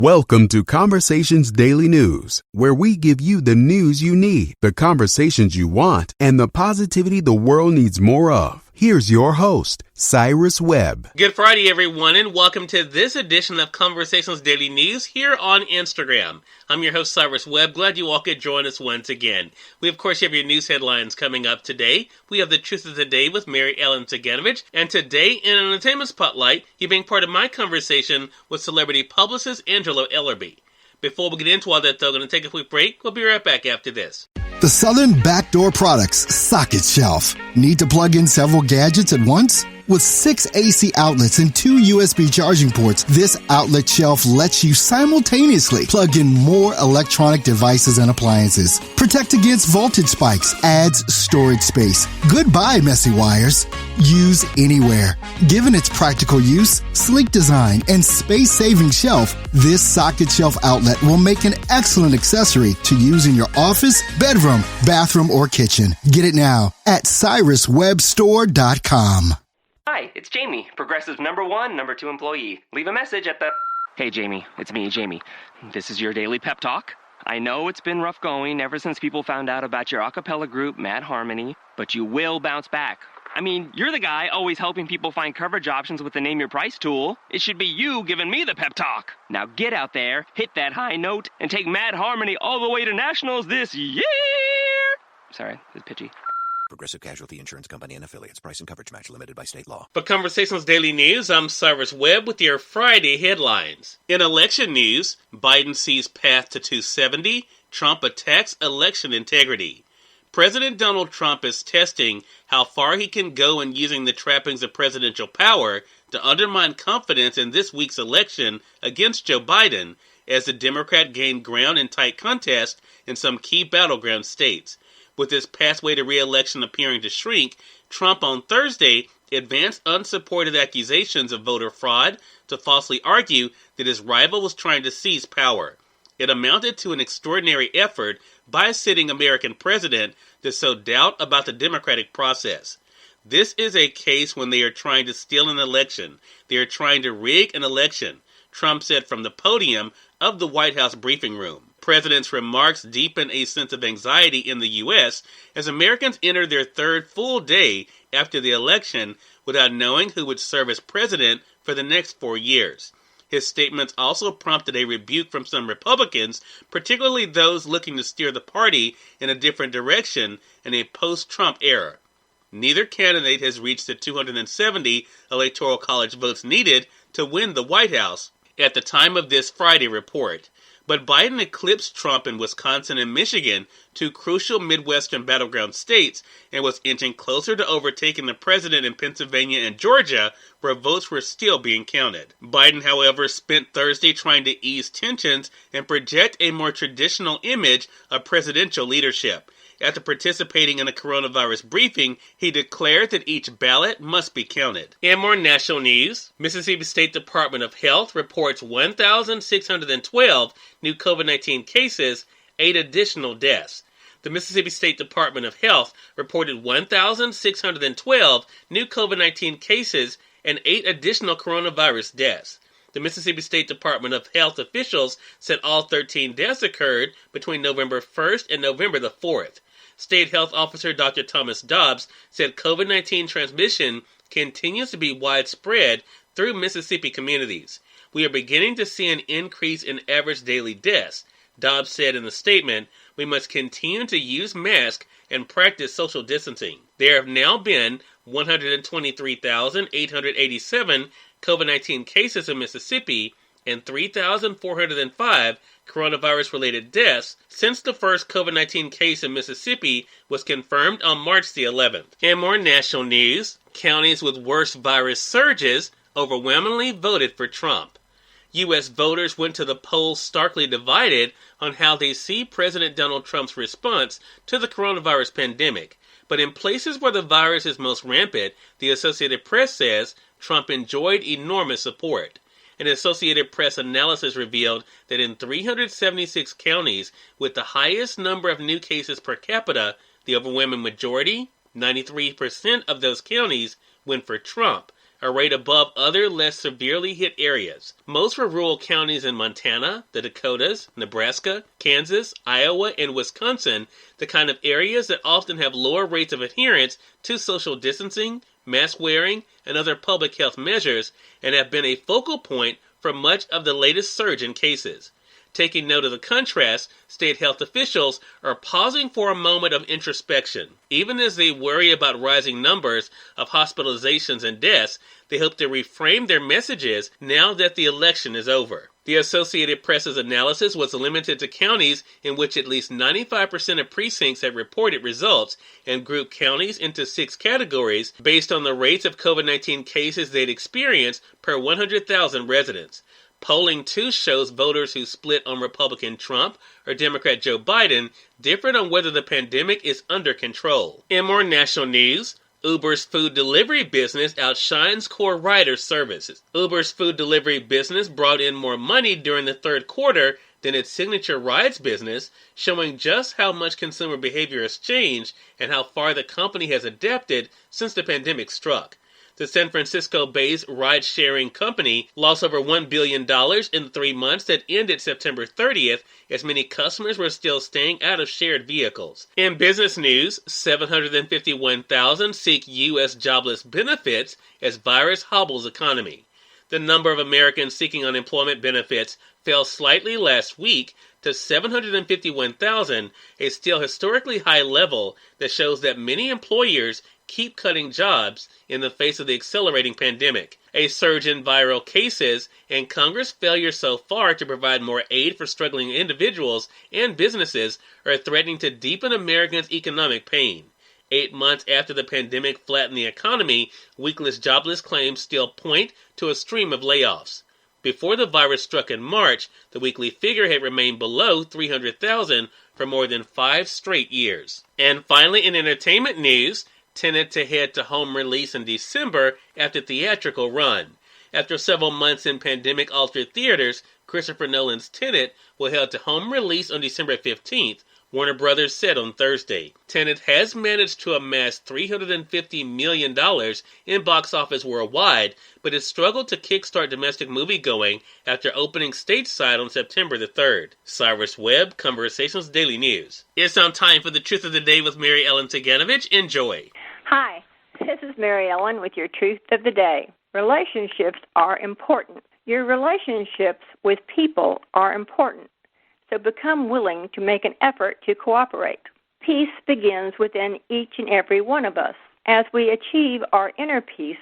Welcome to Conversations Daily News, where we give you the news you need, the conversations you want, and the positivity the world needs more of. Here's your host, Cyrus Webb. Good Friday, everyone, and welcome to this edition of Conversations Daily News here on Instagram. I'm your host, Cyrus Webb. Glad you all could join us once again. We, of course, have your news headlines coming up today. We have the Truth of the Day with Mary Ellen Ciganovich, and today, in an entertainment spotlight, you're being part of my conversation with celebrity publicist Angelo Ellerbee. Before we get into all that, though, going to take a quick break. We'll be right back after this. The Southern Backdoor Products Socket Shelf. Need to plug in several gadgets at once? With 6 AC outlets and 2 USB charging ports, this outlet shelf lets you simultaneously plug in more electronic devices and appliances. Protect against voltage spikes, adds storage space. Goodbye, messy wires. Use anywhere. Given its practical use, sleek design, and space-saving shelf, this socket shelf outlet will make an excellent accessory to use in your office, bedroom, bathroom, or kitchen. Get it now at cyruswebstore.com. Hi, it's Jamie, Progressive number 2 employee. Leave a message at the... Hey, Jamie, it's me, Jamie. This is your daily pep talk. I know it's been rough going ever since people found out about your a cappella group, Mad Harmony, but you will bounce back. I mean, you're the guy always helping people find coverage options with the Name Your Price tool. It should be you giving me the pep talk. Now get out there, hit that high note, and take Mad Harmony all the way to nationals this year! Sorry, it's pitchy. Progressive Casualty Insurance Company and Affiliates. Price and coverage match limited by state law. For Conversations Daily News, I'm Cyrus Webb with your Friday headlines. In election news, Biden sees path to 270, Trump attacks election integrity. President Donald Trump is testing how far he can go in using the trappings of presidential power to undermine confidence in this week's election against Joe Biden as the Democrat gained ground in tight contests in some key battleground states. With his pathway to re-election appearing to shrink, Trump on Thursday advanced unsupported accusations of voter fraud to falsely argue that his rival was trying to seize power. It amounted to an extraordinary effort by a sitting American president to sow doubt about the democratic process. This is a case when they are trying to steal an election. They are trying to rig an election, Trump said from the podium of the White House briefing room. President's remarks deepen a sense of anxiety in the U.S. as Americans enter their third full day after the election without knowing who would serve as president for the next 4 years. His statements also prompted a rebuke from some Republicans, particularly those looking to steer the party in a different direction in a post-Trump era. Neither candidate has reached the 270 Electoral College votes needed to win the White House at the time of this Friday report. But Biden eclipsed Trump in Wisconsin and Michigan, 2 crucial Midwestern battleground states, and was inching closer to overtaking the president in Pennsylvania and Georgia, where votes were still being counted. Biden, however, spent Thursday trying to ease tensions and project a more traditional image of presidential leadership. After participating in a coronavirus briefing, he declared that each ballot must be counted. In more national news, Mississippi State Department of Health reports 1,612 new COVID-19 cases, 8 additional deaths. The Mississippi State Department of Health reported 1,612 new COVID-19 cases and 8 additional coronavirus deaths. The Mississippi State Department of Health officials said all 13 deaths occurred between November 1st and November the 4th. State Health Officer Dr. Thomas Dobbs said COVID-19 transmission continues to be widespread through Mississippi communities. We are beginning to see an increase in average daily deaths. Dobbs said in the statement, we must continue to use masks and practice social distancing. There have now been 123,887 COVID-19 cases in Mississippi and 3,405 coronavirus-related deaths since the first COVID-19 case in Mississippi was confirmed on March the 11th. In more national news, counties with worst virus surges overwhelmingly voted for Trump. U.S. voters went to the polls starkly divided on how they see President Donald Trump's response to the coronavirus pandemic. But in places where the virus is most rampant, the Associated Press says Trump enjoyed enormous support. An Associated Press analysis revealed that in 376 counties with the highest number of new cases per capita, the overwhelming majority, 93% of those counties, went for Trump, a rate above other less severely hit areas. Most were rural counties in Montana, the Dakotas, Nebraska, Kansas, Iowa, and Wisconsin, the kind of areas that often have lower rates of adherence to social distancing, mask wearing, and other public health measures, and have been a focal point for much of the latest surge in cases. Taking note of the contrast, state health officials are pausing for a moment of introspection. Even as they worry about rising numbers of hospitalizations and deaths, they hope to reframe their messages now that the election is over. The Associated Press's analysis was limited to counties in which at least 95% of precincts had reported results and grouped counties into 6 categories based on the rates of COVID-19 cases they'd experienced per 100,000 residents. Polling too shows voters who split on Republican Trump or Democrat Joe Biden different on whether the pandemic is under control. In more national news, Uber's food delivery business outshines core rider services. Uber's food delivery business brought in more money during the third quarter than its signature rides business, showing just how much consumer behavior has changed and how far the company has adapted since the pandemic struck. The San Francisco-based ride-sharing company lost over $1 billion in the 3 months that ended September 30th, as many customers were still staying out of shared vehicles. In business news, 751,000 seek U.S. jobless benefits as virus hobbles economy. The number of Americans seeking unemployment benefits fell slightly last week to 751,000, a still historically high level that shows that many employers keep cutting jobs in the face of the accelerating pandemic. A surge in viral cases and Congress' failure so far to provide more aid for struggling individuals and businesses are threatening to deepen Americans' economic pain. 8 months after the pandemic flattened the economy, weekless jobless claims still point to a stream of layoffs. Before the virus struck in March, the weekly figure had remained below 300,000 for more than 5 straight years. And finally, in entertainment news, Tenet to head to home release in December after theatrical run. After several months in pandemic-altered theaters, Christopher Nolan's Tenet will head to home release on December 15th, Warner Brothers said on Thursday. Tenet has managed to amass $350 million in box office worldwide, but has struggled to kickstart domestic moviegoing after opening stateside on September the 3rd. Cyrus Webb, Conversations Daily News. It's on time for the Truth of the Day with Mary Ellen Ciganovich. Enjoy. Hi, this is Mary Ellen with your Truth of the Day. Relationships are important. Your relationships with people are important. So become willing to make an effort to cooperate. Peace begins within each and every one of us. As we achieve our inner peace,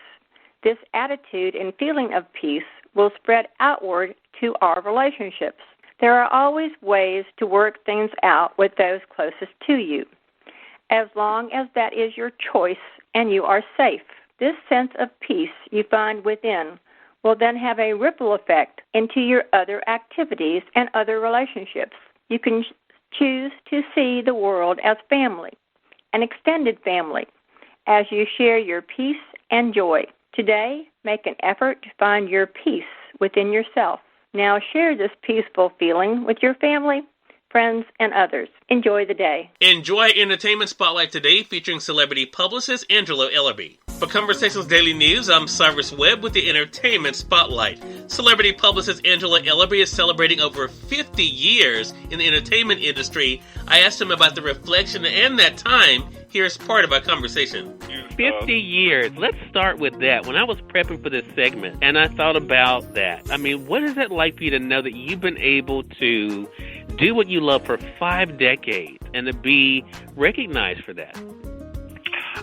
this attitude and feeling of peace will spread outward to our relationships. There are always ways to work things out with those closest to you, as long as that is your choice and you are safe. This sense of peace you find within will then have a ripple effect into your other activities and other relationships. You can choose to see the world as family, an extended family, as you share your peace and joy. Today, make an effort to find your peace within yourself. Now share this peaceful feeling with your family, friends, and others. Enjoy the day. Enjoy Entertainment Spotlight today featuring celebrity publicist Angelo Ellerbee. For Conversations Daily News, I'm Cyrus Webb with the Entertainment Spotlight. Celebrity publicist Angelo Ellerbee is celebrating over 50 years in the entertainment industry. I asked him about the reflection and that time. Here's part of our conversation. 50 years. Let's start with that. When I was prepping for this segment and I thought about that, I mean, what is it like for you to know that you've been able to do what you love for 5 decades and to be recognized for that?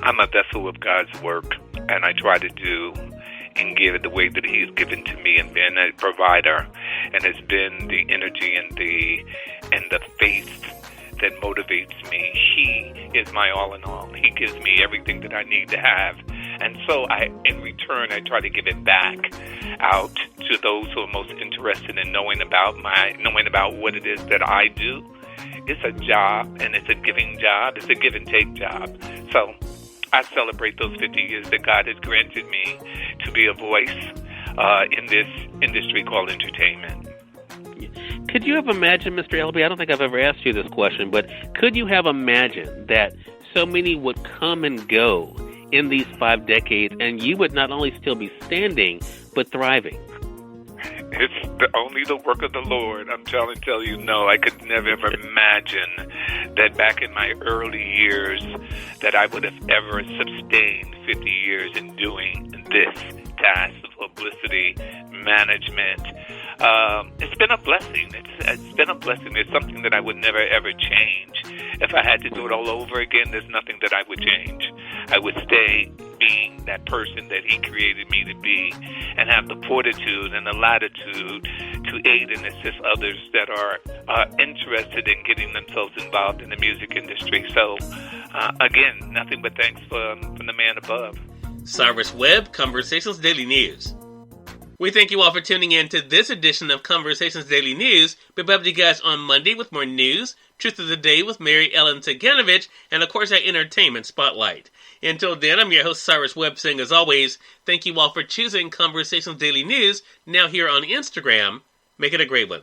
I'm a vessel of God's work, and I try to do and give it the way that He's given to me, and been a provider, and it's been the energy and the faith that motivates me. He is my all in all. He gives me everything that I need to have, and so in return, I try to give it back out to those who are most interested in knowing about what it is that I do. It's a job, and it's a giving job. It's a give and take job. So I celebrate those 50 years that God has granted me to be a voice in this industry called entertainment. Could you have imagined, Mr. Ellerbee, I don't think I've ever asked you this question, but could you have imagined that so many would come and go in these 5 decades, and you would not only still be standing, but thriving? It's only the work of the Lord. I'm trying to tell you, no, I could never ever imagine that back in my early years that I would have ever sustained 50 years in doing this task of publicity management. It's been a blessing. It's been a blessing. It's something that I would never ever change. If I had to do it all over again, there's nothing that I would change. I would stay being that person that He created me to be, and have the fortitude and the latitude to aid and assist others that are interested in getting themselves involved in the music industry. So, again, nothing but thanks from the man above. Cyrus Webb, Conversations Daily News. We thank you all for tuning in to this edition of Conversations Daily News. We'll be back with you guys on Monday with more news, Truth of the Day with Mary Ellen Ciganovich, and of course our entertainment spotlight. Until then, I'm your host Cyrus Webb saying, as always, thank you all for choosing Conversations Daily News, now here on Instagram. Make it a great one.